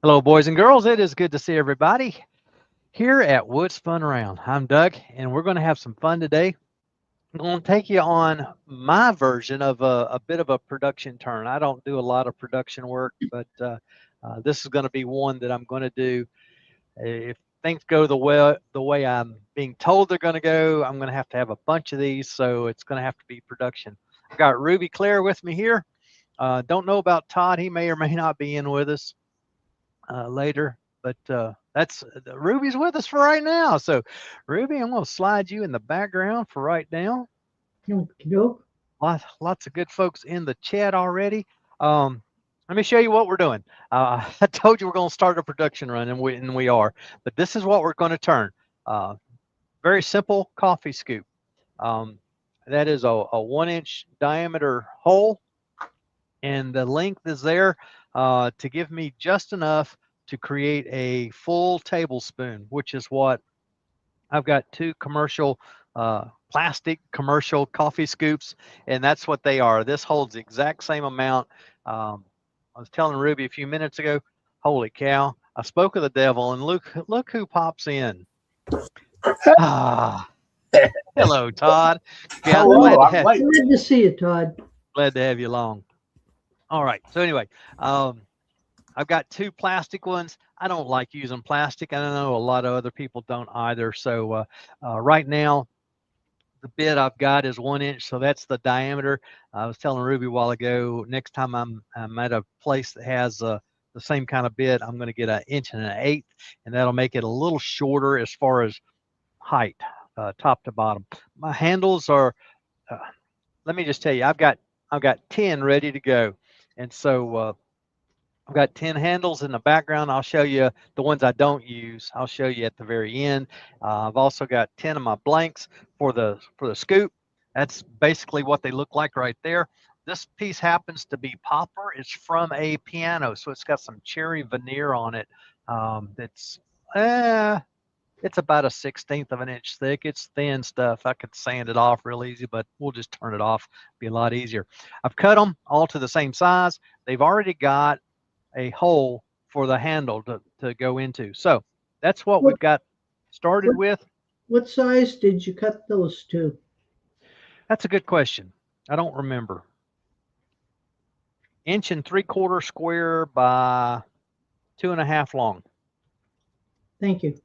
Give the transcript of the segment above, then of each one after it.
Hello, boys and girls. It is good to see everybody here at Woods Fun Around. I'm Doug, and we're going to have some fun today. I'm going to take you on my version of a bit of a production turn. I don't do a lot of production work, but this is going to be one that I'm going to do. If things go the way I'm being told they're going to go, I'm going to have a bunch of these, so it's going to have to be production. I've got Ruby Claire with me here. Don't know about Todd. He may or may not be in with us later. But that's Ruby's with us for right now. So, Ruby, I'm going to slide you in the background for right now. Okey-doke. Lots of good folks in the chat already. Um, Let me show you what we're doing. I told you we're going to start a production run, and we are. But this is what we're going to turn. Uh, Very simple coffee scoop. Um, that is a 1 inch diameter hole, and the length is there to give me just enough to create a full tablespoon, which is what I've got two commercial plastic commercial coffee scoops, and that's what they are. This holds the exact same amount. I was telling Ruby a few minutes ago, holy cow, I spoke of the devil, and look who pops in. Ah, hello, Todd. Hello, I'm late. Glad to see you, Todd. Glad to have you along. All right. So anyway, um, I've got two plastic ones. I don't like using plastic. I know a lot of other people don't either. So right now, the bit I've got is 1 inch, so that's the diameter. I was telling Ruby a while ago. Next time I'm at a place that has the same kind of bit, I'm going to get 1 1/8 inch, and that'll make it a little shorter as far as height, top to bottom. My handles are. Uh, Let me just tell you, I've got 10 ready to go, and so I've got 10 handles in the background. I'll show you the ones I don't use. I'll show you at the very end. I've also got 10 of my blanks for the scoop. That's basically what they look like right there. This piece happens to be popper. It's from a piano, so it's got some cherry veneer on it. That's uh, it's about a 16th of an inch thick. It's thin stuff. I could sand it off real easy, but we'll just turn it off. Be a lot easier. I've cut them all to the same size. They've already got a hole for the handle to go into. So that's what What we've got started what with. what size did you cut those to? That's a good question. I don't remember. 1 3/4 inch square by 2.5 long. Thank you.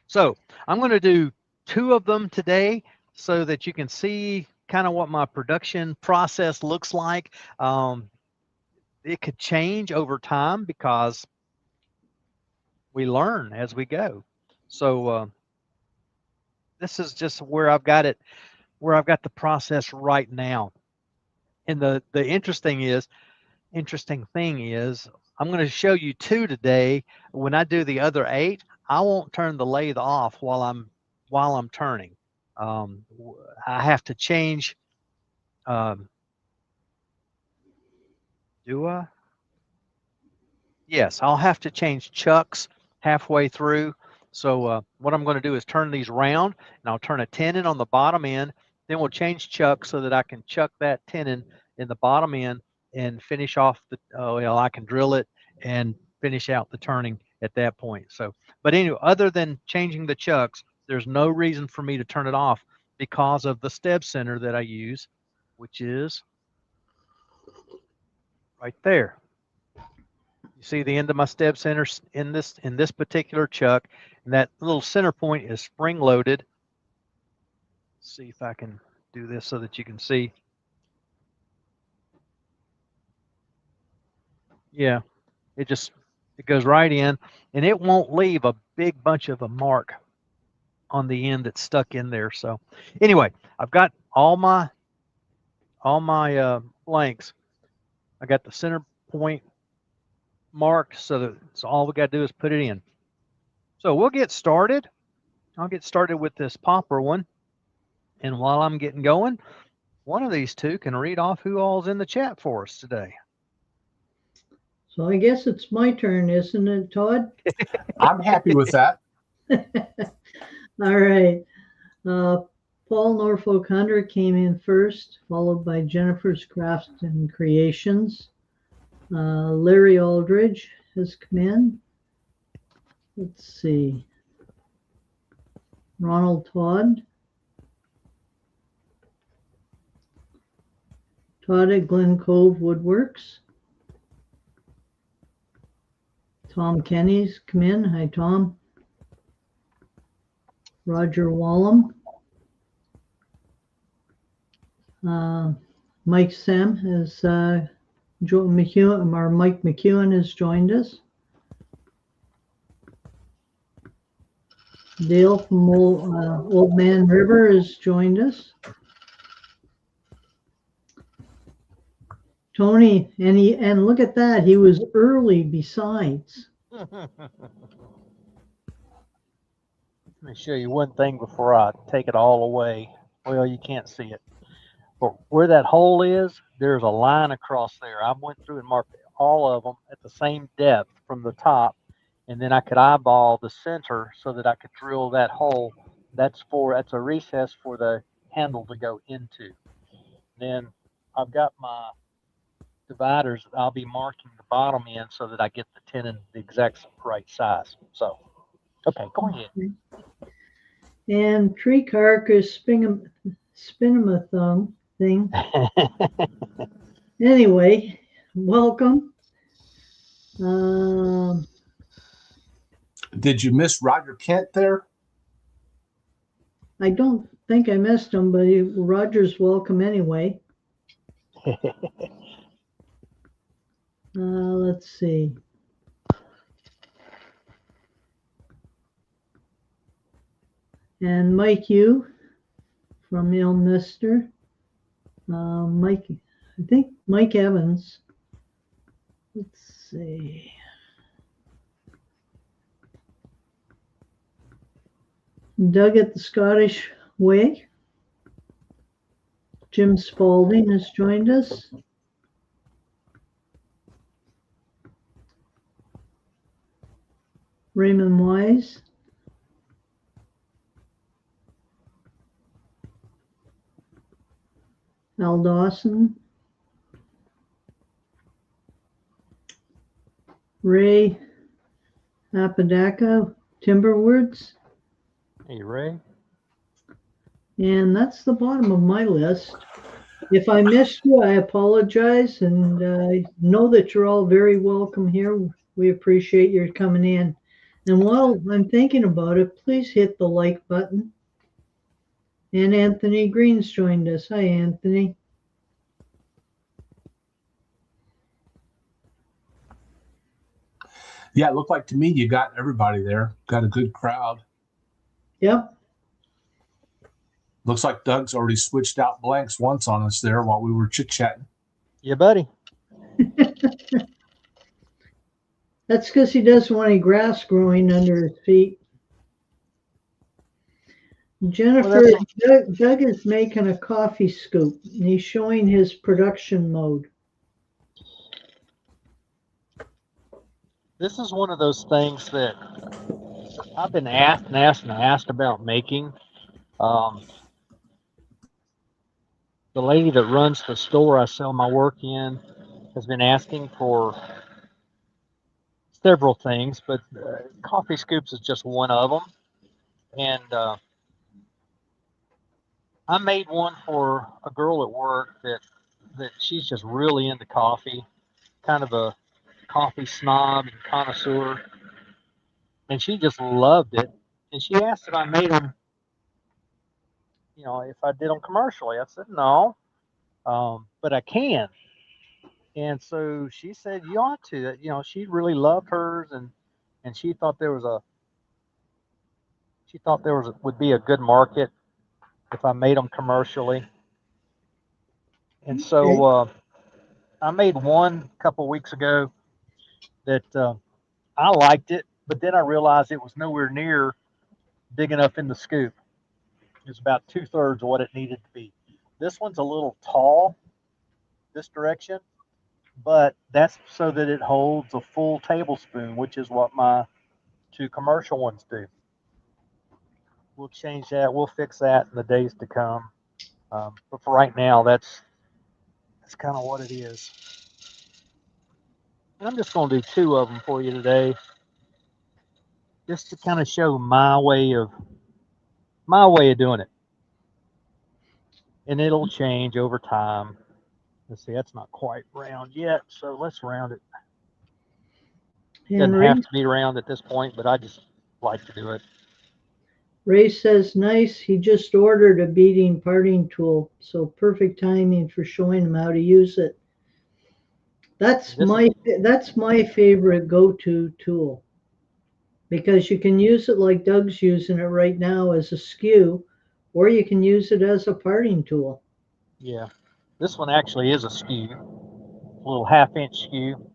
So I'm going to do two of them today so that you can see kind of what my production process looks like. It could change over time because we learn as we go. So this is just where I've got it, where I've got the process right now. And the interesting thing is, I'm going to show you two today. When I do the other eight, I won't turn the lathe off while I'm turning. I have to change. Um, do I? Yes, I'll have to change chucks halfway through. So what I'm going to do is turn these round, and I'll turn a tenon on the bottom end. Then we'll change chucks so that I can chuck that tenon in the bottom end and finish off the. Well, I can drill it and finish out the turning at that point. So, but anyway, other than changing the chucks, there's no reason for me to turn it off because of the steb center that I use, which is right there. You see the end of my steb center in this particular chuck, and that little center point is spring loaded. See if I can do this so that you can see. Yeah, it goes right in, and it won't leave a big bunch of a mark on the end that's stuck in there. So anyway, I've got all my blanks. I got the center point marked, so all we got to do is put it in. So we'll get started. I'll get started with this popper one. And while I'm getting going, one of these two can read off who all's in the chat for us today. So I guess it's my turn, isn't it, Todd? I'm happy with that. All right. Uh, Paul Norfolk Hunter came in first, followed by Jennifer's Crafts and Creations. Larry Aldridge has come in. Let's see. Ronald Todd. Todd at Glen Cove Woodworks. Tom Kenny's come in. Hi, Tom. Roger Wallum. Mike Sam has Joe McEwen, or Mike McEwen has joined us. Dale from Old Man River has joined us. Tony, and look at that, he was early besides. Let me show you one thing before I take it all away. Well, you can't see it. But where that hole is, there's a line across there. I went through and marked all of them at the same depth from the top, and then I could eyeball the center so that I could drill that hole. That's a recess for the handle to go into. Then I've got my dividers that I'll be marking the bottom end so that I get the tenon the exact right size. So, okay, go ahead. And tree carcass spinamathon thing. Anyway, welcome. Did you miss Roger Kent there? I don't think I missed him, but Roger's welcome anyway. Let's see. And Mike Yu from Ilminster. Mike, I think Mike Evans. Let's see. Doug at the Scottish Way. Jim Spalding has joined us. Raymond Wise. Al Dawson. Ray Apodaca, Timberwoods. Hey, Ray. And that's the bottom of my list. If I missed you, I apologize, and know that you're all very welcome here. We appreciate your coming in. And while I'm thinking about it, please hit the like button. And Anthony Green's joined us. Hi, Anthony. Yeah, it looked like to me you got everybody there. Got a good crowd. Yep. Looks like Doug's already switched out blanks once on us there while we were chit-chatting. Yeah, buddy. That's because he doesn't want any grass growing under his feet. Jennifer, Doug is making a coffee scoop, and he's showing his production mode. This is one of those things that I've been asked about making. The lady that runs the store I sell my work in has been asking for several things, but coffee scoops is just one of them. And I made one for a girl at work that she's just really into coffee, kind of a coffee snob and connoisseur, and she just loved it. And she asked if I made them, if I did them commercially. I said no, but I can. And so she said you ought to. She really loved hers, and she thought there would be a good market if I made them commercially. And so I made one a couple of weeks ago that I liked it, but then I realized it was nowhere near big enough in the scoop. It was about 2/3 of what it needed to be. This one's a little tall this direction, but that's so that it holds a full tablespoon, which is what my two commercial ones do. We'll change that. We'll fix that in the days to come. But for right now, that's kind of what it is. And I'm just going to do two of them for you today. just to kind of show my way of doing it, and it'll change over time. Let's see, that's not quite round yet, so let's round it. And Doesn't Ray, have to be round at this point, but I just like to do it. Ray says, nice. He just ordered a beading parting tool, so perfect timing for showing him how to use it. That's my favorite go-to tool because you can use it like Doug's using it right now as a skew, or you can use it as a parting tool. Yeah, this one actually is a skew, a little half-inch skew.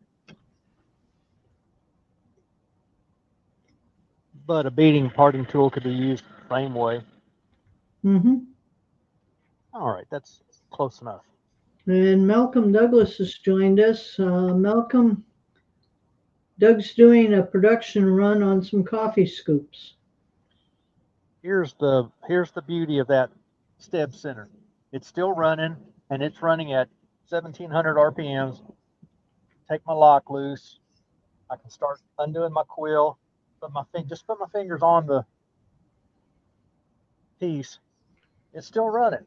But a beading parting tool could be used the same way. Mm-hmm. All right, that's close enough. And Malcolm Douglas has joined us. Malcolm, Doug's doing a production run on some coffee scoops. Here's the beauty of that steb center. It's still running, and it's running at 1700 RPMs. Take my lock loose. I can start undoing my quill. Just put my fingers on the piece. It's still running,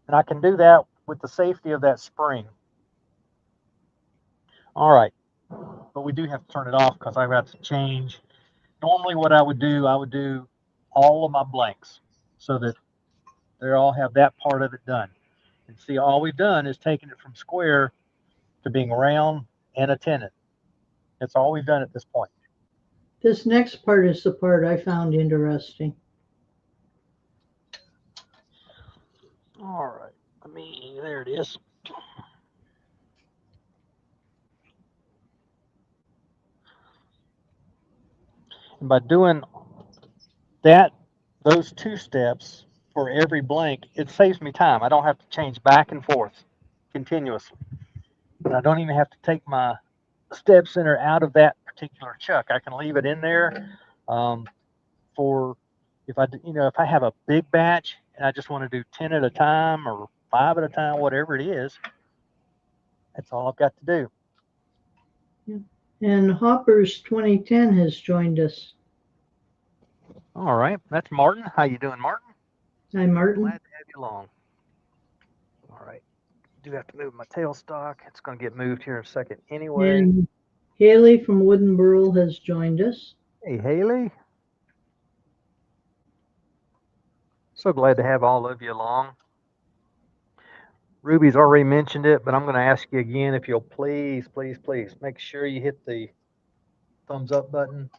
and I can do that with the safety of that spring. All right, but we do have to turn it off because I've got to change. Normally, what I would do all of my blanks so that they all have that part of it done. And see, all we've done is taken it from square to being round and a tenon. That's all we've done at this point. This next part is the part I found interesting. All right, there it is. And by doing those two steps for every blank, it saves me time. I don't have to change back and forth continuously. And I don't even have to take my steb center out of that particular chuck. I can leave it in there for if I have a big batch and I just want to do 10 at a time or 5 at a time, whatever it is. That's all I've got to do. And Hoppers 2010 has joined us. All right, that's Martin. How you doing, Martin? Hi, Martin. Glad to have you along. All right, do have to move my tailstock. It's going to get moved here in a second anyway. And Haley from Wooden Burl has joined us. Hey, Haley. So glad to have all of you along. Ruby's already mentioned it, but I'm going to ask you again if you'll please make sure you hit the thumbs up button.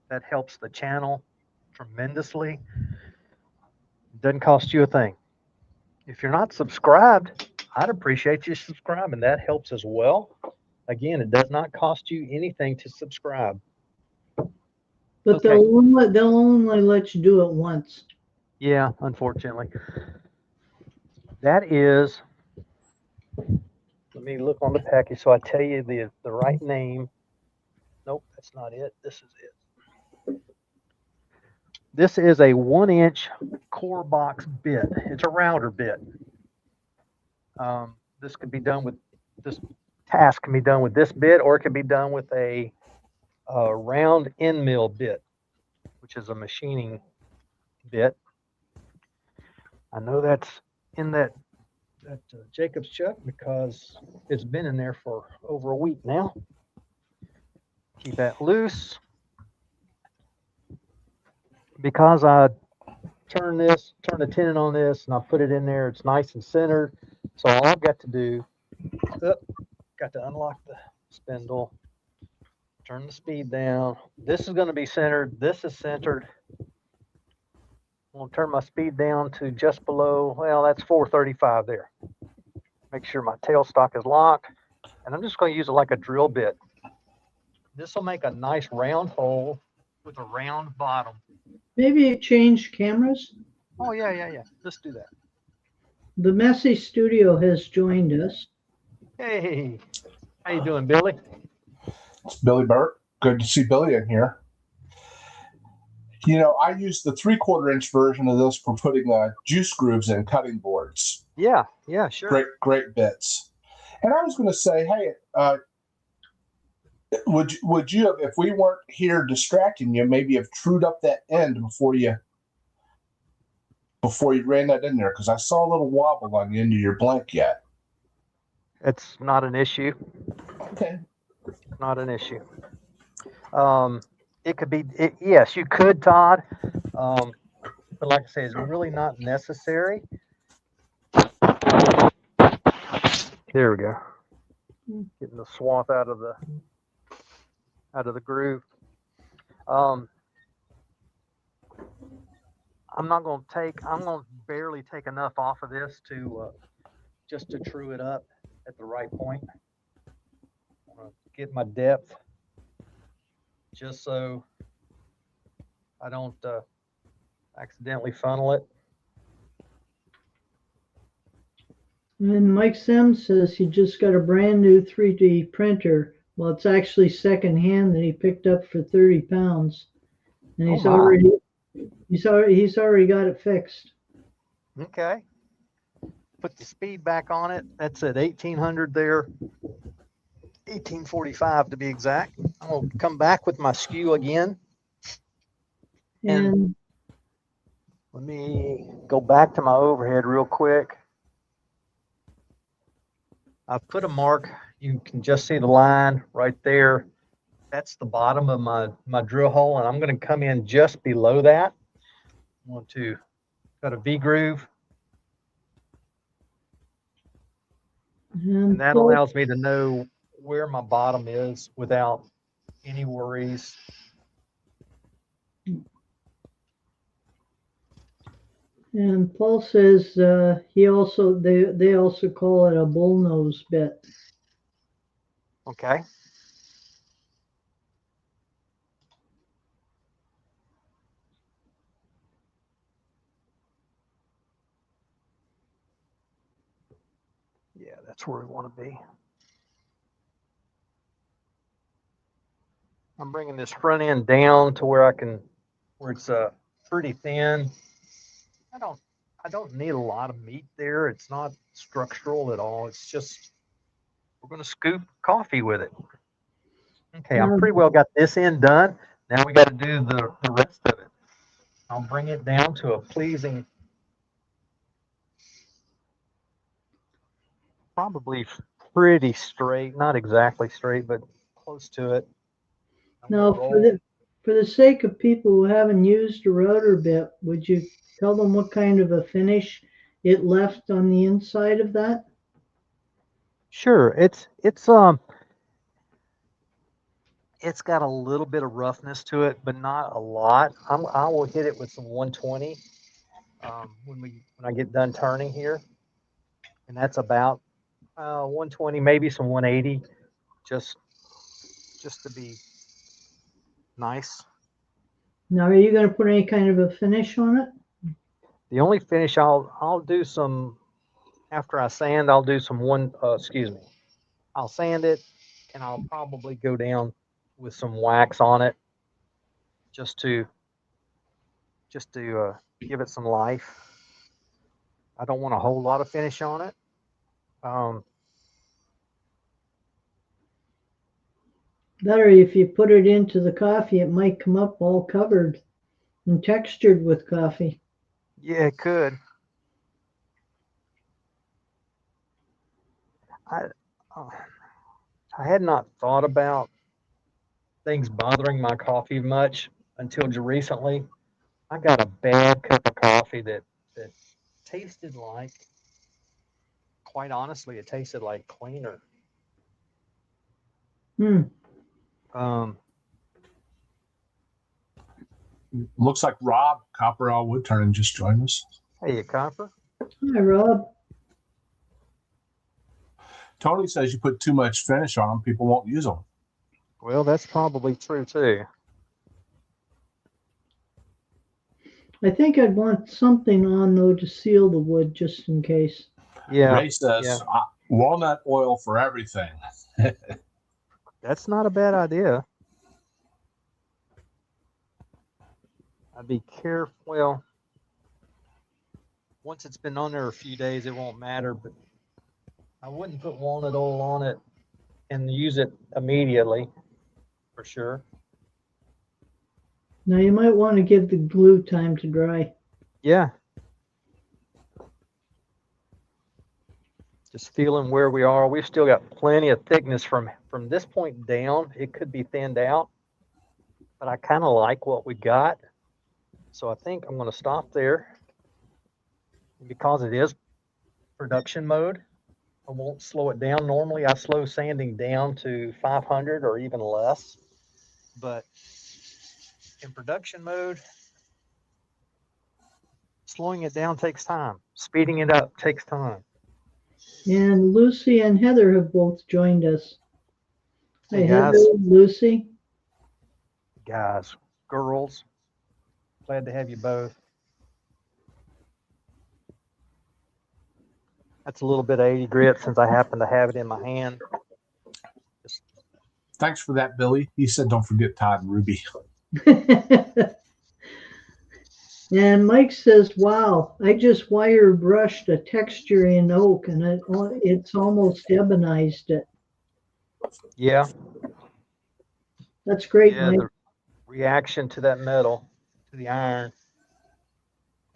That helps the channel tremendously. It doesn't cost you a thing. If you're not subscribed, I'd appreciate you subscribing. That helps as well. Again, it does not cost you anything to subscribe. But Okay. they'll only let you do it once. Yeah, unfortunately. That is, let me look on the package so I tell you the right name. Nope, that's not it. This is it. This is a 1-inch core box bit. It's a router bit. This task can be done with this bit, or it can be done with a round end mill bit, which is a machining bit. I know that's in that Jacob's chuck because it's been in there for over a week now. Keep that loose. Because I turn the tenon on this, and I put it in there, it's nice and centered. So all I've got to do, got to unlock the spindle, turn the speed down. This is going to be centered. This is centered. I'm going to turn my speed down to just below, well, that's 435 there. Make sure my tailstock is locked. And I'm just going to use it like a drill bit. This will make a nice round hole with a round bottom. Maybe you change cameras. Oh, yeah. Let's do that. The Messy Studio has joined us. Hey, how you doing, Billy? It's Billy Burt. Good to see Billy in here. You know, I use the 3/4-inch version of this for putting juice grooves in cutting boards. Yeah, sure. Great bits. And I was going to say, hey, Would you have, if we weren't here distracting you, maybe have trued up that end before you ran that in there? Because I saw a little wobble on the end of your blank yet. It's not an issue. Okay. Not an issue. It could be. Yes, you could, Todd. But like I say, it's really not necessary. There we go. Getting the swath out of the groove. I'm going to barely take enough off of this to just to true it up at the right point. I'm going to get my depth just so I don't accidentally funnel it. And Mike Sims says he just got a brand new 3D printer. Well, it's actually secondhand that he picked up for 30 pounds. And he's already got it fixed. Okay. Put the speed back on it. That's at 1800 there. 1845 to be exact. I'm going to come back with my skew again. And Let me go back to my overhead real quick. I've put a mark. You can just see the line right there. That's the bottom of my drill hole, and I'm going to come in just below that. I want to cut a V groove. And that allows me to know where my bottom is without any worries. And Paul says they also call it a bullnose bit. Okay. Yeah, that's where we want to be. I'm bringing this front end down to where it's pretty thin. I don't need a lot of meat there. It's not structural at all. It's just, we're going to scoop coffee with it. Okay, I'm pretty well got this end done. Now we got to do the rest of it. I'll bring it down to a pleasing, probably pretty straight, not exactly straight, but close to it. Now, for the sake of people who haven't used a rotor bit, would you tell them what kind of a finish it left on the inside of that? Sure, it's got a little bit of roughness to it, but not a lot. I will hit it with some 120 when I get done turning here, and that's about 120, maybe some 180, just to be nice. Now, are you going to put any kind of a finish on it? The only finish I'll do some after I sand. I'll do some I'll sand it, and I'll probably go down with some wax on it, just to give it some life. I don't want a whole lot of finish on it. Better if you put it into the coffee, it might come up all covered and textured with coffee. Yeah, it could. I had not thought about things bothering my coffee much until recently. I got a bad cup of coffee that tasted like, quite honestly, it tasted like cleaner. Looks like Rob Copperell Woodturning just joined us. Hey, Copper. Hi, Rob. Tony says you put too much finish on them, people won't use them. Well, that's probably true too. I think I'd want something on though to seal the wood just in case. Yeah. Ray says walnut oil for everything. That's not a bad idea. I'd be careful. Well, once it's been on there a few days, it won't matter, but I wouldn't put walnut oil on it and use it immediately. for sure. Now you might want to give the glue time to dry. Yeah. Just feeling where we are. We've still got plenty of thickness from this point down. It could be thinned out, but I kind of like what we got. So I think I'm going to stop there. And because it is production mode, I won't slow it down. Normally I slow sanding down to 500 or even less, but in production mode, slowing it down takes time. Speeding it up takes time. And Lucy and Heather have both joined us. Hey, Hey, guys. Heather, Lucy. Guys, girls, glad to have you both. That's a little bit of 80 grit since I happen to have it in my hand. Thanks for that, Billy. He said, don't forget Todd and Ruby. And Mike says, wow, I just wire brushed a texture in oak and it's almost ebonized it. Yeah. That's great, Yeah, Mike. the reaction to that metal, to the iron.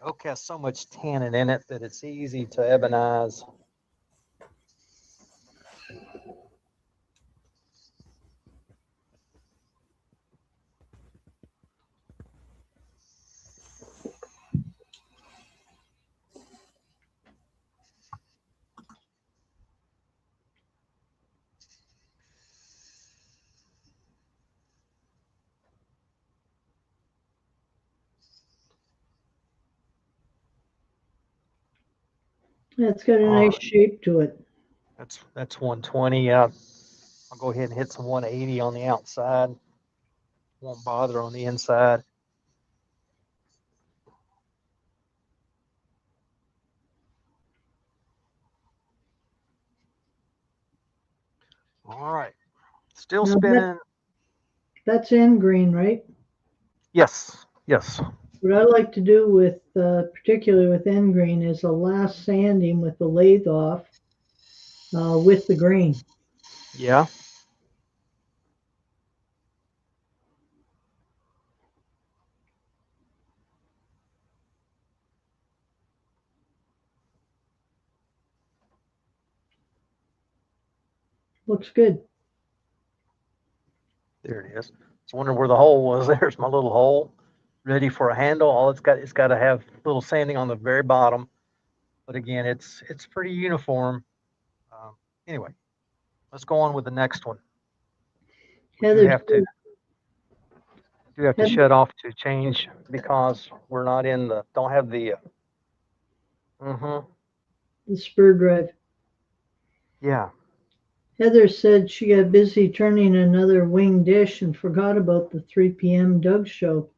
Oak has so much tannin in it that it's easy to ebonize. It's got a nice shape to it. That's 120. I'll go ahead and hit some 180 on the outside. Won't bother on the inside. All right. Still Now spinning. That's end green, right? Yes. Yes. What I like to do with, particularly with end green, is a last sanding with the lathe off with the green. Yeah. Looks good. There it is. I was wondering where the hole was. There's my little hole ready for a handle. All it's got to have a little sanding on the very bottom. But again, it's pretty uniform. Anyway, let's go on with the next one. We do Heather, have to shut off to change because we're not in the, don't have the, the spur drive. yeah. Heather said she got busy turning another wing dish and forgot about the 3 p.m. Doug show.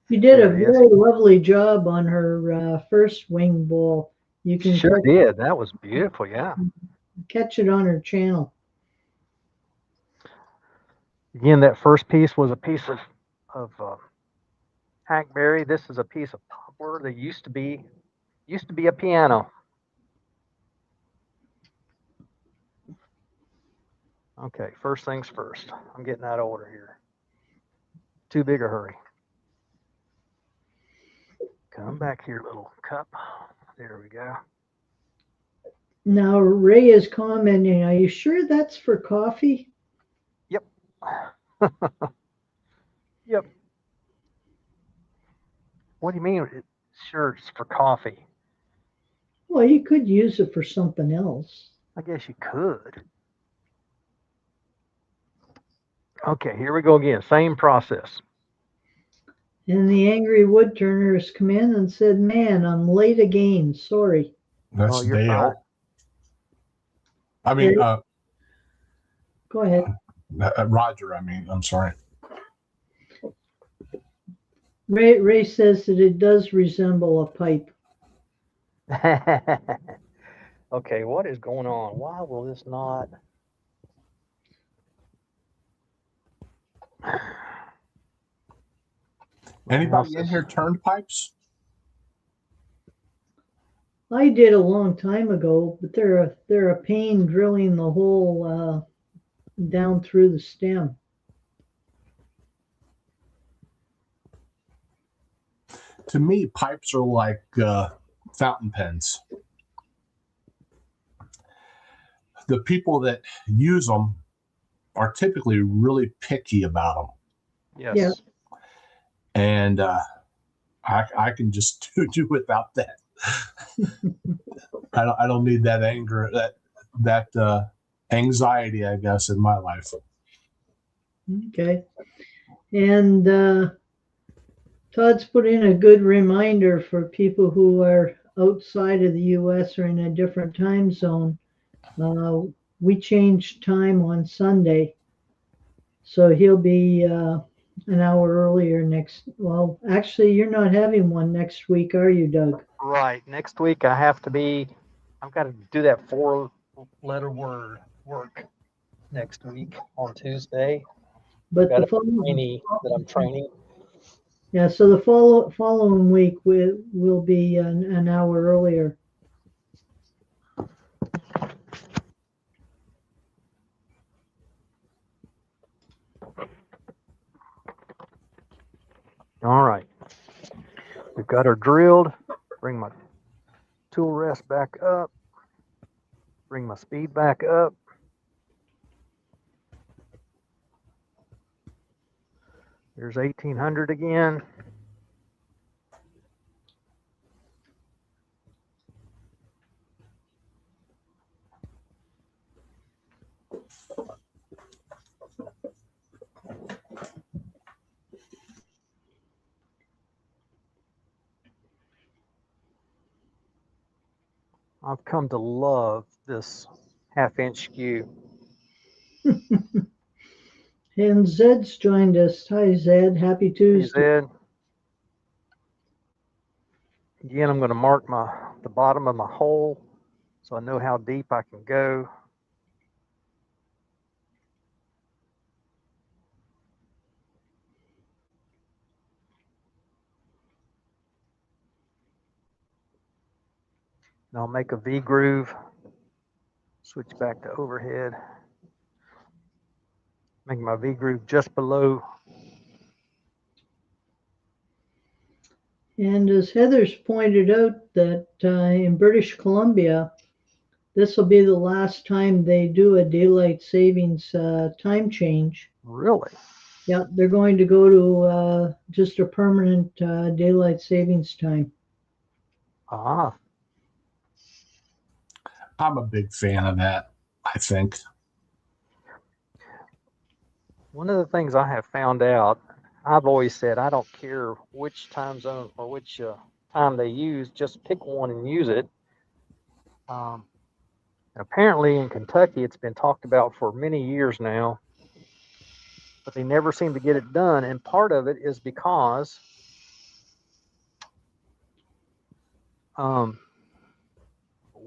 She did a very lovely job on her first wing bowl. You can sure did. That was beautiful. Yeah. Catch it on her channel. Again, that first piece was a piece of hackberry. This is a piece of poplar that used to be a piano. Okay, first things first. I'm getting out of order here. Too big a hurry. Come back here, little cup. There we go. Now Ray is commenting, are you sure that's for coffee? Yep. Yep. What do you mean? Sure, it's for coffee. Well, you could use it for something else. I guess you could. Okay, here we go again. Same process. And the angry wood turner has come in and said, man, I'm late again. Sorry. That's you're Dale. fine. I mean, go ahead. Roger, I mean, I'm sorry. Ray says that it does resemble a pipe. Okay, what is going on? Why will this not? Anybody in here turned pipes? I did a long time ago, but they're a pain drilling the hole down through the stem. To me, pipes are like fountain pens. The people that use them are typically really picky about them. Yes. Yeah. And I can just do without that. I don't need that anger, that anxiety, I guess, in my life. Okay. And Todd's put in a good reminder for people who are outside of the U.S. or in a different time zone. We changed time on Sunday, so he'll be an hour earlier next. Well, actually, you're not having one next week, are you, Doug? Right. Next week I've got to do that 4-letter word work next week on Tuesday. But Got the a following, trainee that I'm training. yeah, so the following week will be an hour earlier. All right. We've got her drilled. Bring my tool rest back up. Bring my speed back up. There's 1800 again. I've come to love this half-inch skew. And Zed's joined us. Hi, Zed. Happy Hey, Tuesday. Zed. Again, I'm going to mark the bottom of my hole so I know how deep I can go. And I'll make a V groove, switch back to overhead, make my V groove just below. And as Heather's pointed out, that in British Columbia, this will be the last time they do a daylight savings time change. Really? Yeah, they're going to go to just a permanent daylight savings time. Ah, I'm a big fan of that, I think. one of the things I have found out, I've always said I don't care which time zone or which time they use, just pick one and use it. Apparently in Kentucky, it's been talked about for many years now, but they never seem to get it done. And part of it is because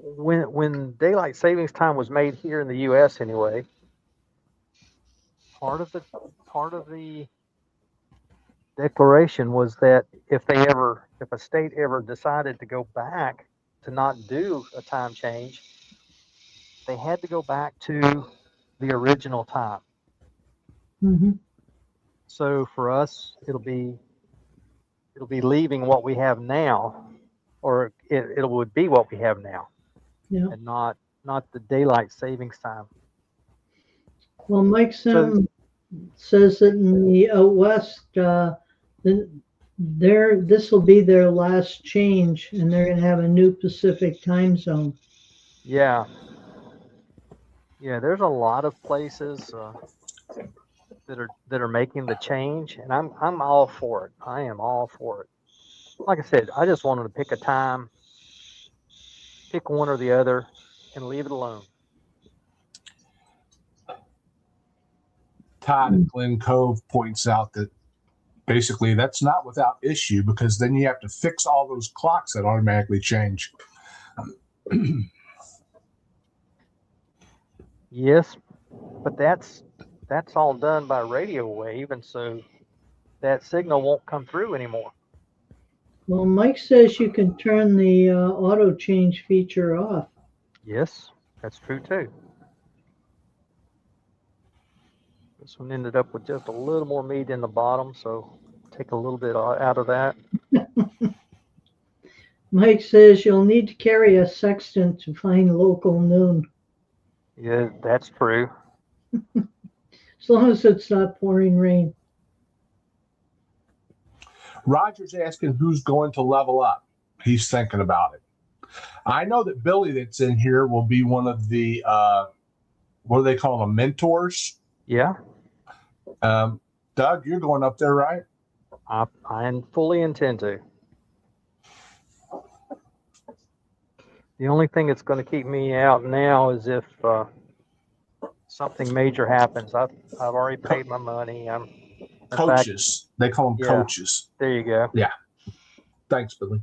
when daylight savings time was made here in the U.S. anyway, part of the declaration was that if a state ever decided to go back to not do a time change, they had to go back to the original time. Mm-hmm. So for us, it'll be leaving what we have now, or it would be what we have now, Yeah. and not the daylight savings time. Well, Mike So Sam says that in the out west, this will be their last change, and they're going to have a new Pacific time zone. yeah, there's a lot of places that are making the change, and I'm all for it. I am all for it. Like I said, I just wanted to pick a time, pick one or the other, and leave it alone. Todd at Glen Cove points out that basically that's not without issue, because then you have to fix all those clocks that automatically change. Yes, but that's all done by radio wave, and so that signal won't come through anymore. Well, Mike says you can turn the auto change feature off. Yes, that's true too. This one ended up with just a little more meat in the bottom, so take a little bit out of that. Mike says you'll need to carry a sextant to find local noon, Yeah, that's true. as long as it's not pouring rain. Roger's asking who's going to level up. He's thinking about it. I know that Billy that's in here will be one of the, what do they call them, mentors? Yeah, Doug, you're going up there, right? I fully intend to. The only thing that's going to keep me out now is if something major happens. I've already paid my money. Coaches. They call them Yeah. coaches. There you go. Yeah. Thanks, Billy.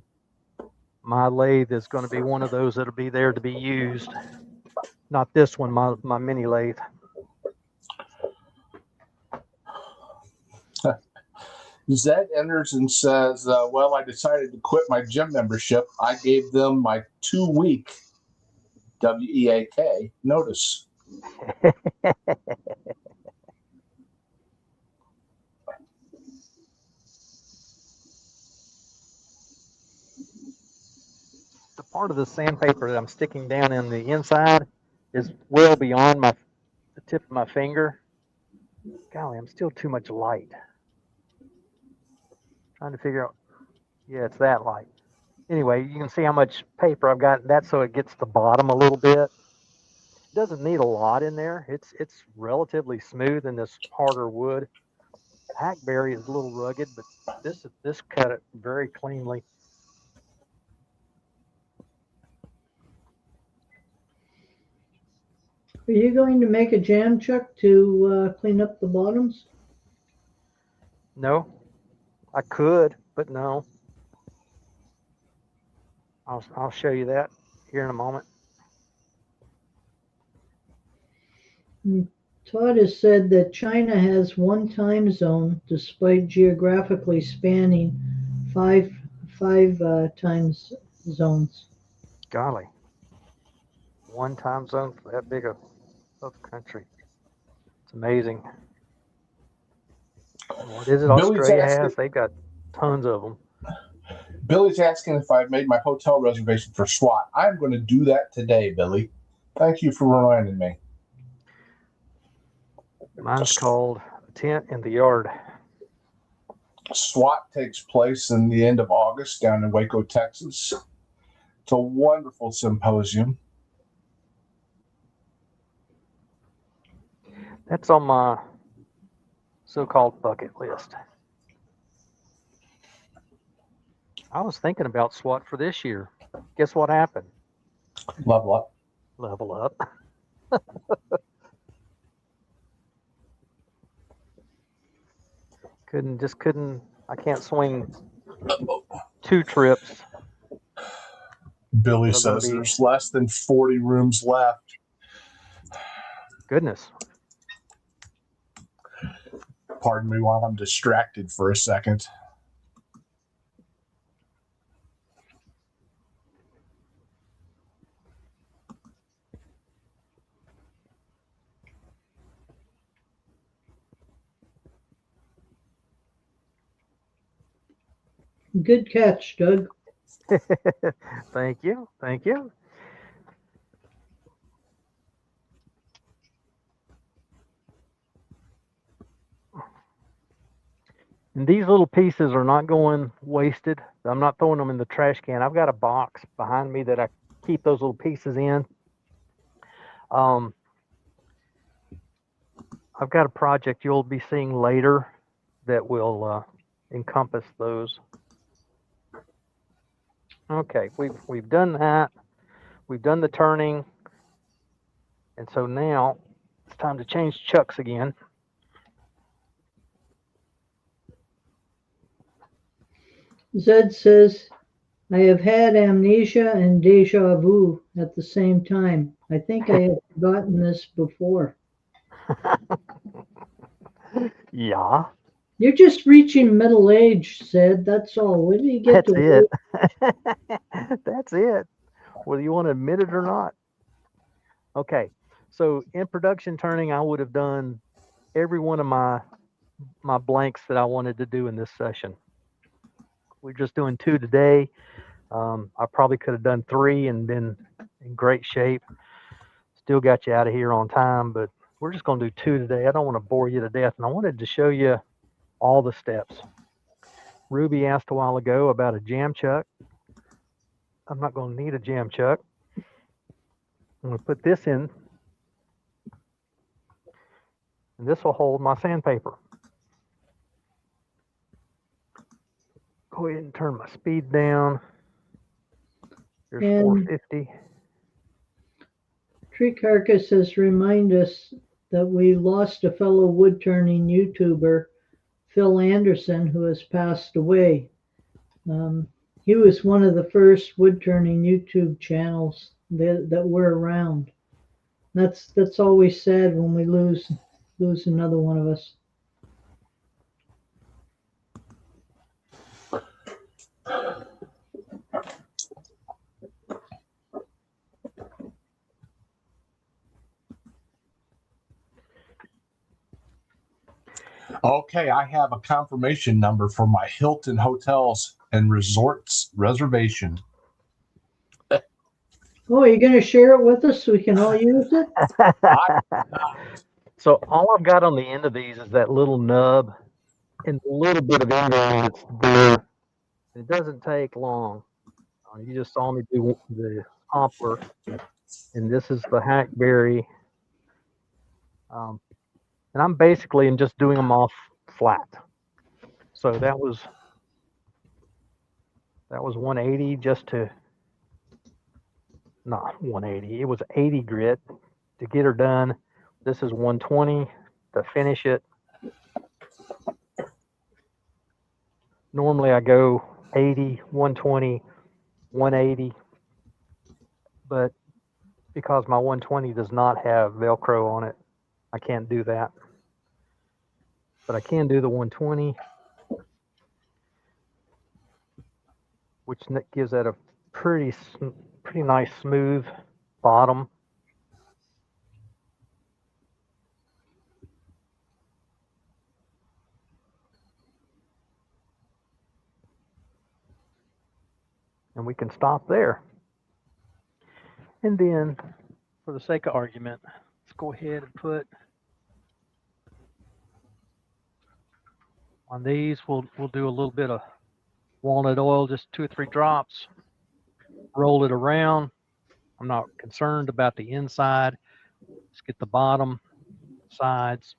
My lathe is going to be one of those that'll be there to be used. Not this one, my mini lathe. Zed enters and says, well, I decided to quit my gym membership. I gave them my 2-week WEAK notice. The part of the sandpaper that I'm sticking down in the inside is well beyond the tip of my finger. Golly, I'm still too much light. Trying to figure out, yeah, it's that light. Anyway, you can see how much paper I've got. That's so it gets the bottom a little bit. It doesn't need a lot in there. It's relatively smooth in this harder wood. Hackberry is a little rugged, but this cut it very cleanly. Are you going to make a jam chuck to clean up the bottoms? No, I could, but no. I'll show you that here in a moment. Todd has said that China has one time zone despite geographically spanning five time zones. Golly, one time zone for that big of country. It's amazing. What is it Australia has? They've got tons of them. Billy's asking if I've made my hotel reservation for SWAT. I'm going to do that today, Billy. Thank you for reminding me. Mine's called Tent in the Yard. SWAT takes place in the end of August down in Waco, Texas. It's a wonderful symposium. That's on my so-called bucket list. I was thinking about SWAT for this year. Guess what happened? Level up. Level up. couldn't. I can't swing 2 trips. Billy says there's less than 40 rooms left. Goodness. Pardon me while I'm distracted for a second. Good catch, Doug. Thank you. Thank you. And these little pieces are not going wasted. I'm not throwing them in the trash can. I've got a box behind me that I keep those little pieces in. I've got a project you'll be seeing later that will encompass those. Okay, we've done that. We've done the turning. And so now it's time to change chucks again. Zed says, I have had amnesia and deja vu at the same time. I think I have forgotten this before. Yeah. You're just reaching middle age, Zed. That's all. What do you get That's to it. That's it. Whether you want to admit it or not. Okay. So in production turning, I would have done every one of my blanks that I wanted to do in this session. We're just doing 2 today. I probably could have done 3 and been in great shape. Still got you out of here on time, but we're just going to do 2 today. I don't want to bore you to death, and I wanted to show you all the steps. Ruby asked a while ago about a jam chuck. I'm not going to need a jam chuck. I'm going to put this in, and this will hold my sandpaper. Go ahead and turn my speed down. There's And 450. Tree Carcasses remind us that we lost a fellow wood turning YouTuber, Phil Anderson, who has passed away. He was one of the first wood turning YouTube channels that were around. That's always sad when we lose another one of us. Okay, I have a confirmation number for my Hilton Hotels and Resorts reservation. Oh, are you going to share it with us so we can all use it? So all I've got on the end of these is that little nub and a little bit of ink that's there. It doesn't take long. You just saw me do the poplar, and this is the hackberry. And I'm basically just doing them off flat. So that was 180 just to, not 180, it was 80 grit to get her done. This is 120 to finish it. Normally I go 80, 120, 180, but because my 120 does not have Velcro on it, I can't do that. But I can do the 120, which gives that a pretty nice smooth bottom. And we can stop there. And then, for the sake of argument, let's go ahead and put on these, we'll do a little bit of walnut oil, just 2 or 3 drops. Roll it around. I'm not concerned about the inside. Let's get the bottom, sides.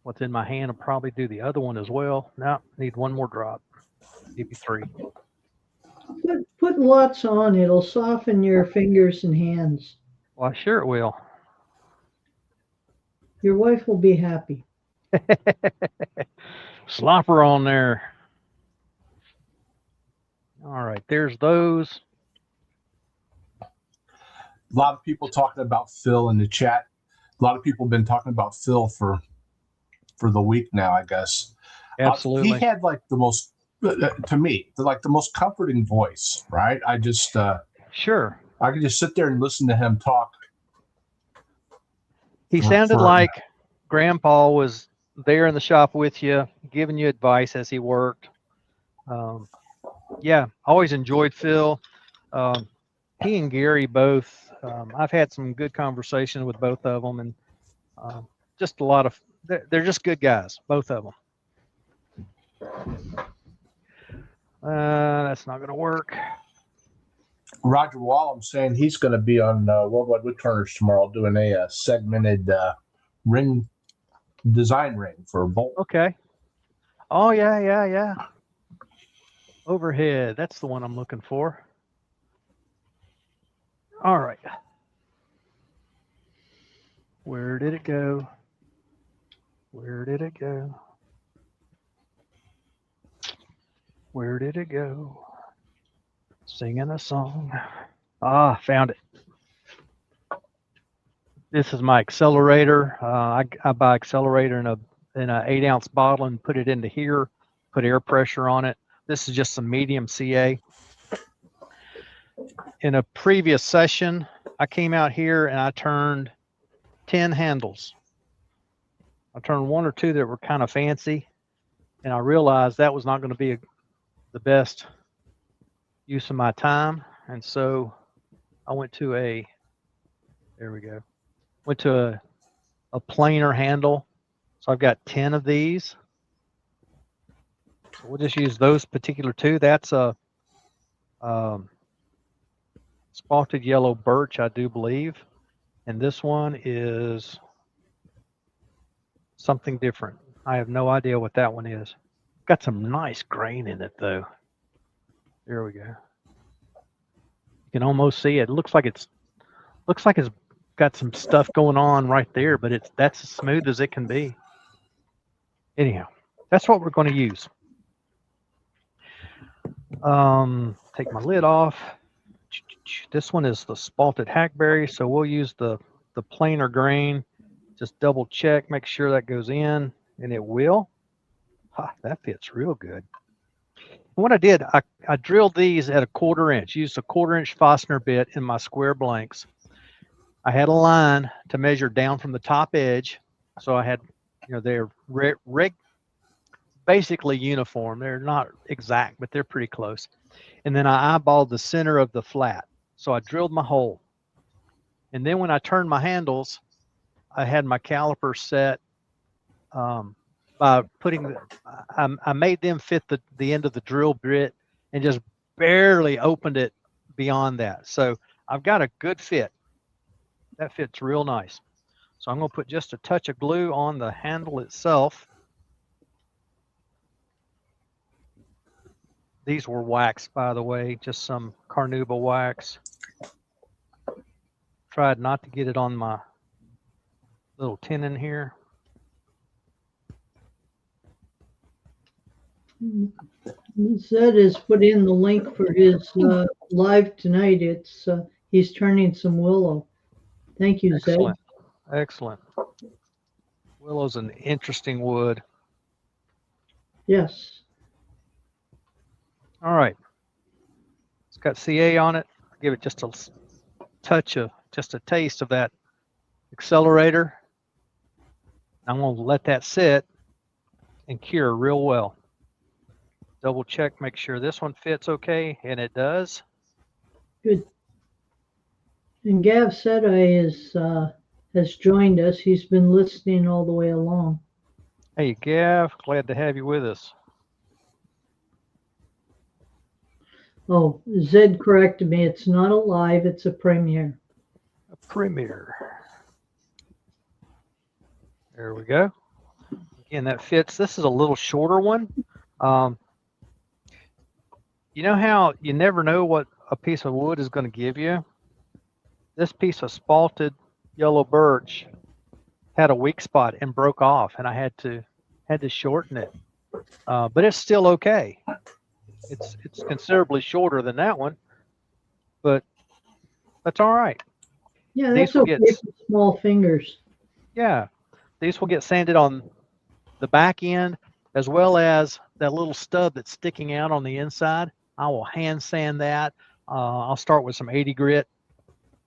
What's in my hand, I'll probably do the other one as well. Now, need 1 more drop, maybe 3. Put lots on. It'll soften your fingers and hands. Well, sure it will. Your wife will be happy. Slopper on there. All right, there's those. A lot of people talking about Phil in the chat. A lot of people have been talking about Phil for the week now, I guess. Absolutely. He had like the most, to me, like the most comforting voice, right? I just, sure. I could just sit there and listen to him talk. He sounded like Grandpa was there in the shop with you, giving you advice as he worked. Yeah, always enjoyed Phil. He and Gary both, I've had some good conversation with both of them, and just a lot of, they're just good guys, both of them. That's not going to work. Roger Wallum saying he's going to be on Worldwide Woodturners tomorrow doing a segmented ring design ring for a bolt. Okay. Oh, yeah. Overhead. That's the one I'm looking for. All right. Where did it go? Where did it go? Where did it go? Singing a song. Ah, found it. This is my accelerator. I buy accelerator in a 8-ounce bottle and put it into here. Put air pressure on it. This is just some medium CA. In a previous session, I came out here and I turned 10 handles. I turned one or two that were kind of fancy, and I realized that was not going to be the best use of my time. And so I went to there we go, went to a plainer handle. So I've got 10 of these. So we'll just use those particular two. That's a spotted yellow birch, I do believe. And this one is something different. I have no idea what that one is. Got some nice grain in it though. There we go. You can almost see it. It looks like it's got some stuff going on right there, but that's as smooth as it can be. Anyhow, that's what we're going to use. Take my lid off. This one is the spalted hackberry, so we'll use the plainer grain. Just double check, make sure that goes in, and it will. That fits real good. And what I did, I drilled these at a 1/4 inch, used a 1/4 inch Fastener bit in my square blanks. I had a line to measure down from the top edge, so I had, they're basically uniform. They're not exact, but they're pretty close. And then I eyeballed the center of the flat. So I drilled my hole. And then when I turned my handles, I had my caliper set by putting I made them fit the end of the drill bit and just barely opened it beyond that. So I've got a good fit. That fits real nice. So I'm going to put just a touch of glue on the handle itself. These were waxed, by the way, just some carnauba wax. Tried not to get it on my little tenon here. Zed has put in the link for his live tonight. It's he's turning some willow. Thank you, Zed. Excellent. Excellent. Willow's an interesting wood. Yes. All right. It's got CA on it. Give it just a touch of, just a taste of that accelerator. I'm going to let that sit and cure real well. Double check, make sure this one fits okay, and it does. Good. And Gav Sedai has joined us. He's been listening all the way along. Hey, Gav, glad to have you with us. Oh, Zed corrected me. It's not a live, it's a premiere. A premiere. There we go. Again, that fits. This is a little shorter one. You know how you never know what a piece of wood is going to give you? This piece of spalted yellow birch had a weak spot and broke off, and I had to shorten it. But it's still okay. It's considerably shorter than that one, but that's all right. Yeah, that's okay for small fingers. Yeah, these will get sanded on the back end as well as that little stub that's sticking out on the inside. I will hand sand that. I'll start with some 80 grit,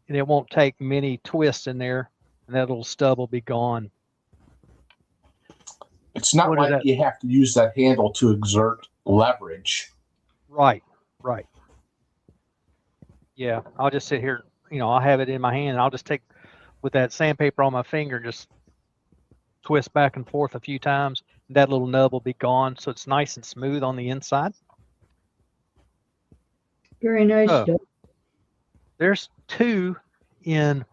and it won't take many twists in there, and that little stub will be gone. It's not like you have to use that handle to exert leverage. Right. Yeah, I'll just sit here, I'll have it in my hand, and I'll just take with that sandpaper on my finger, just twist back and forth a few times, and that little nub will be gone, so it's nice and smooth on the inside. Very nice. There's 2 in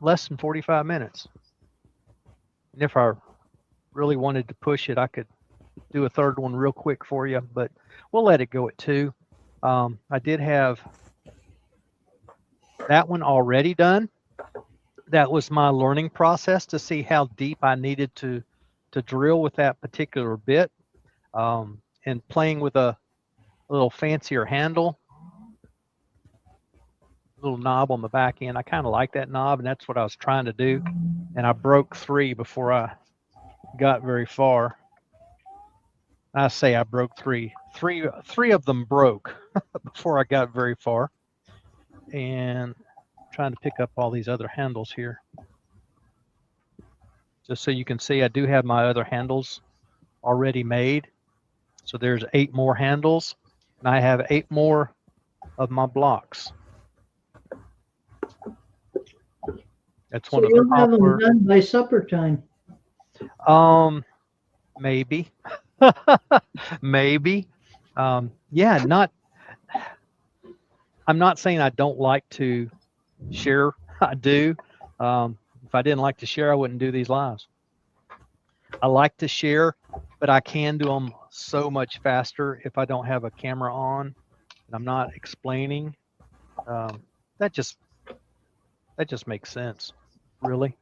less than 45 minutes. And if I really wanted to push it, I could do a third one real quick for you, but we'll let it go at 2. I did have that one already done. That was my learning process to see how deep I needed to drill with that particular bit, and playing with a little fancier handle, little knob on the back end. I kind of like that knob, and that's what I was trying to do, and I broke 3 before I got very far. I say I broke 3 of them broke before I got very far. And trying to pick up all these other handles here. Just so you can see, I do have my other handles already made. So there's 8 more handles, and I have 8 more of my blocks. That's So one of the you'll have them popular. done by supper time. Maybe, maybe. Yeah, not. I'm not saying I don't like to share. I do. If I didn't like to share, I wouldn't do these lives. I like to share, but I can do them so much faster if I don't have a camera on and I'm not explaining. Um, that just makes sense, really.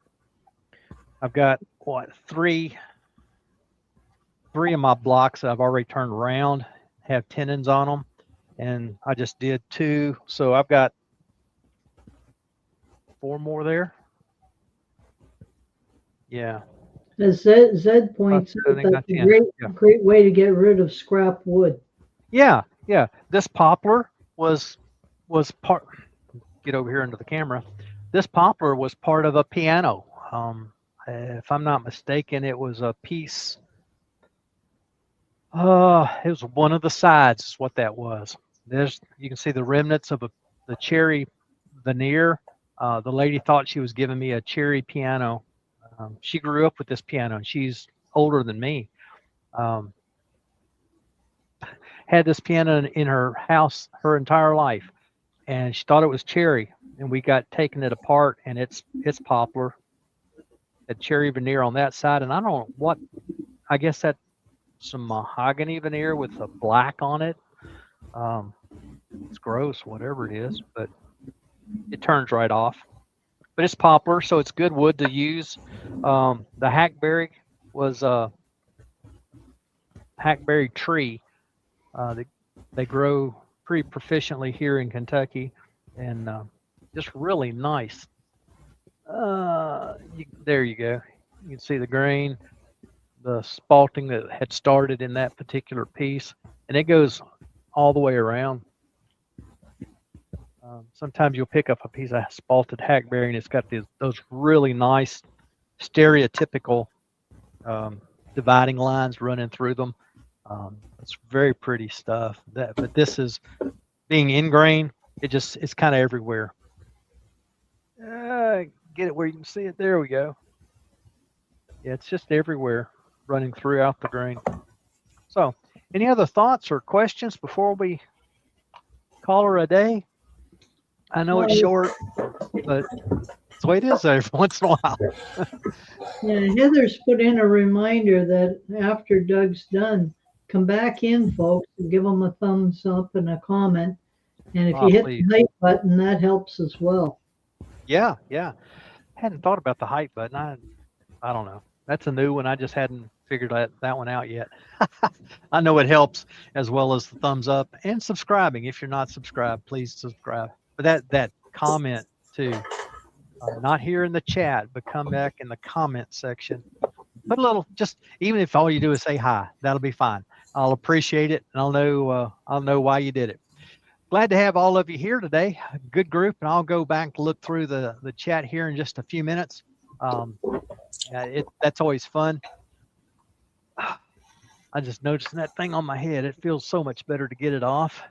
I've got what three of my blocks that I've already turned around have tenons on them, and I just did 2, so I've got 4 more there. Yeah, As Zed points I out, think that's that's a 10. Yeah. great way to get rid of scrap wood. Yeah, yeah. This poplar was part. Get over here into the camera. This poplar was part of a piano. If I'm not mistaken, it was a piece. It was one of the sides. Is what that was. You can see the remnants of the cherry veneer. The lady thought she was giving me a cherry piano. She grew up with this piano, and she's older than me. Um, had this piano in her house her entire life, and she thought it was cherry. And we got taking it apart, and it's poplar, a cherry veneer on that side, and I don't know what. I guess that's some mahogany veneer with a black on it. Um, it's gross, whatever it is, but it turns right off. But it's poplar, so it's good wood to use. The hackberry was a hackberry tree. They grow pretty proficiently here in Kentucky, and just really nice. There you go. You can see the grain, the spalting that had started in that particular piece, and it goes all the way around. Sometimes you'll pick up a piece of spalted hackberry, and it's got those really nice, stereotypical dividing lines running through them. It's very pretty stuff. But this is being ingrain. It's kind of everywhere. Get it where you can see it. There we go. Yeah, it's just everywhere, running throughout the grain. So, any other thoughts or questions before we call her a day? I know it's short, but it's the way it is every once in a while. Yeah, Heather's put in a reminder that after Doug's done, come back in, folks, and give him a thumbs up and a comment. And if you hit Please. the like button, that helps as well. Yeah, yeah. Hadn't thought about the height button. I don't know. That's a new one. I just hadn't figured that one out yet. I know it helps as well as the thumbs up and subscribing. If you're not subscribed, please subscribe. But that comment too, not here in the chat, but come back in the comment section. Put a little, just even if all you do is say hi, that'll be fine. I'll appreciate it, and I'll know why you did it. Glad to have all of you here today. Good group, and I'll go back to look through the chat here in just a few minutes. That's always fun. I just noticed that thing on my head. It feels so much better to get it off.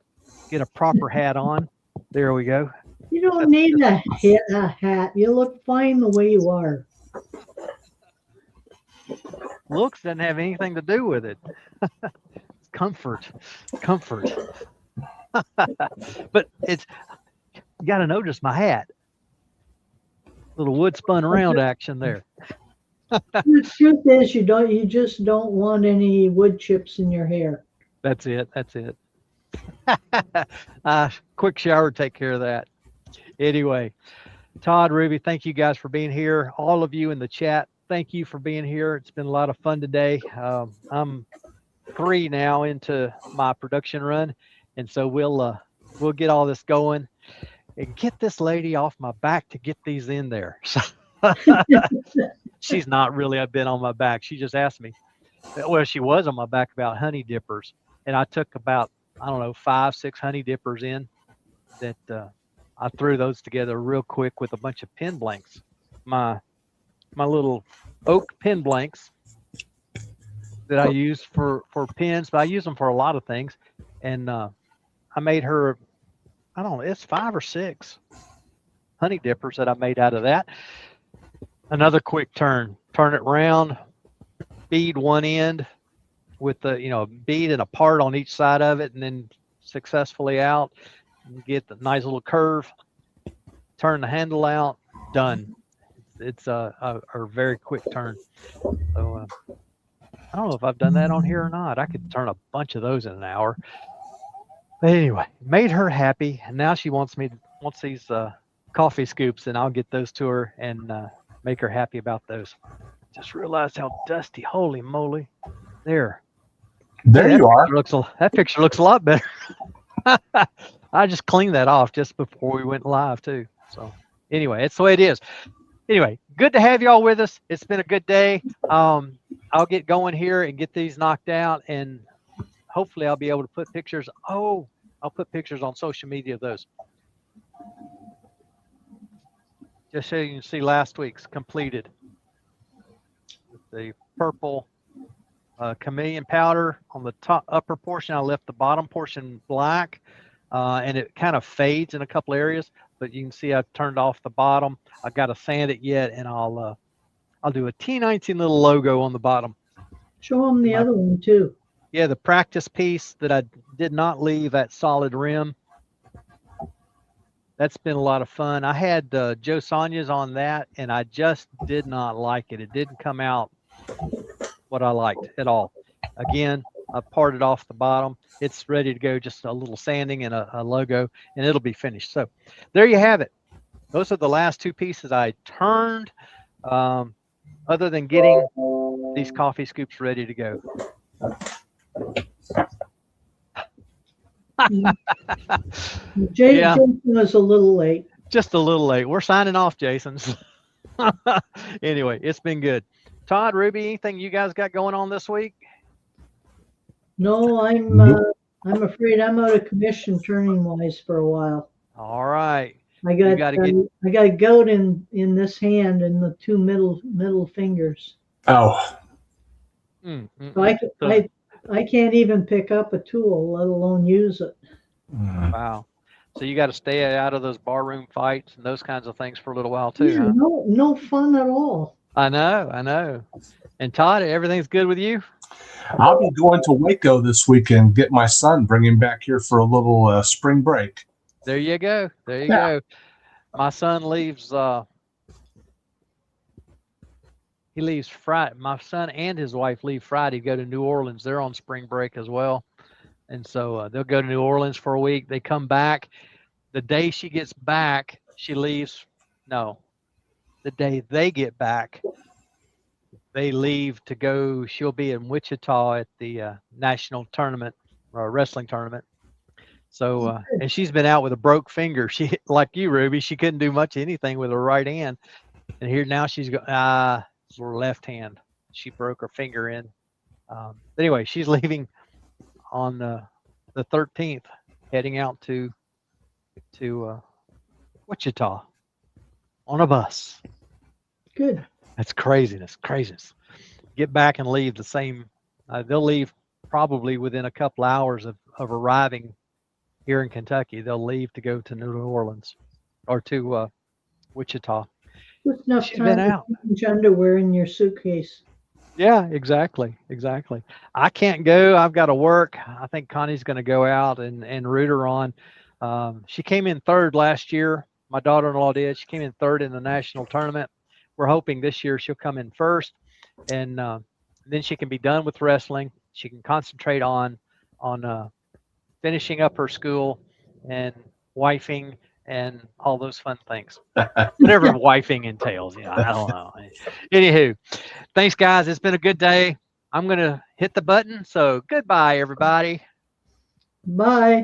Get a proper hat on. There we go. You don't need a hat. You look fine the way you are. Looks doesn't have anything to do with it. It's comfort. But you got to notice my hat. Little wood spun around action there. The truth is, you just don't want any wood chips in your hair. That's it. Quick shower, take care of that. Anyway, Todd, Ruby, thank you guys for being here. All of you in the chat, thank you for being here. It's been a lot of fun today. I'm 3 now into my production run, and so we'll get all this going and get this lady off my back to get these in there. She's not really been on my back. She just asked me. Well, she was on my back about honey dippers, and I took about, I don't know, 5, 6 honey dippers in that I threw those together real quick with a bunch of pin blanks. My my little oak pen blanks that I use for pens, but I use them for a lot of things. And I made her, I don't know, it's 5 or 6 honey dippers that I made out of that. Another quick turn it round, bead one end with the, bead and a part on each side of it, and then successfully out, and get the nice little curve, turn the handle out, done. It's a very quick turn. So I don't know if I've done that on here or not. I could turn a bunch of those in an hour. But anyway, made her happy, and now she wants these coffee scoops, and I'll get those to her and make her happy about those. Just realized how dusty. Holy moly! There you are. That picture looks a lot better. I just cleaned that off just before we went live too. So anyway, it's the way it is. Anyway, good to have y'all with us. It's been a good day. I'll get going here and get these knocked out, and hopefully I'll be able to put pictures. I'll put pictures on social media of those. Just so you can see last week's completed. The purple chameleon powder on the top upper portion. I left the bottom portion black, and it kind of fades in a couple areas, but you can see I've turned off the bottom. I've got to sand it yet, and I'll do a T19 little logo on the bottom. Show them the other one too. Yeah, the practice piece that I did not leave that solid rim. That's been a lot of fun. I had Joe Sonia's on that, and I just did not like it. It didn't come out what I liked at all. Again, I parted off the bottom. It's ready to go, just a little sanding and a logo, and it'll be finished. So there you have it. Those are the last 2 pieces I turned, other than getting these coffee scoops ready to go. Jason was a little late. Just a little late. We're signing off, Jason's. Anyway, it's been good. Todd, Ruby, anything you guys got going on this week? No, I'm afraid I'm out of commission turning wise for a while. All right. I got a gout in this hand and the 2 middle fingers. Oh. So I can't even pick up a tool, let alone use it. Wow. So you got to stay out of those barroom fights and those kinds of things for a little while too, Yeah, huh? No fun at all. I know. And Todd, everything's good with you? I'll be going to Waco this weekend, get my son, bring him back here for a little spring break. There you go. Go. My son leaves. He leaves Friday. My son and his wife leave Friday, go to New Orleans. They're on spring break as well. And so they'll go to New Orleans for a week. They come back. The day she gets back, she leaves. No, the day they get back, they leave to go. She'll be in Wichita at the national tournament, or wrestling tournament. So, and she's been out with a broke finger. She, like you, Ruby, she couldn't do much anything with her right hand. And here now she's got her left hand. She broke her finger in. But anyway, she's leaving on the 13th, heading out to Wichita on a bus. Good. That's craziness. Get back and leave the same. They'll leave probably within a couple hours of arriving here in Kentucky. They'll leave to go to New Orleans or to Wichita. Just enough She's time been to out. change underwear in your suitcase. Yeah, exactly. I can't go. I've got to work. I think Connie's going to go out and root her on. She came in 3rd last year. My daughter-in-law did. She came in 3rd in the national tournament. We're hoping this year she'll come in 1st, and then she can be done with wrestling. She can concentrate on finishing up her school and wifing and all those fun things. Whatever wifing entails, I don't know. Anywho, thanks, guys. It's been a good day. I'm going to hit the button. So goodbye, everybody. Bye.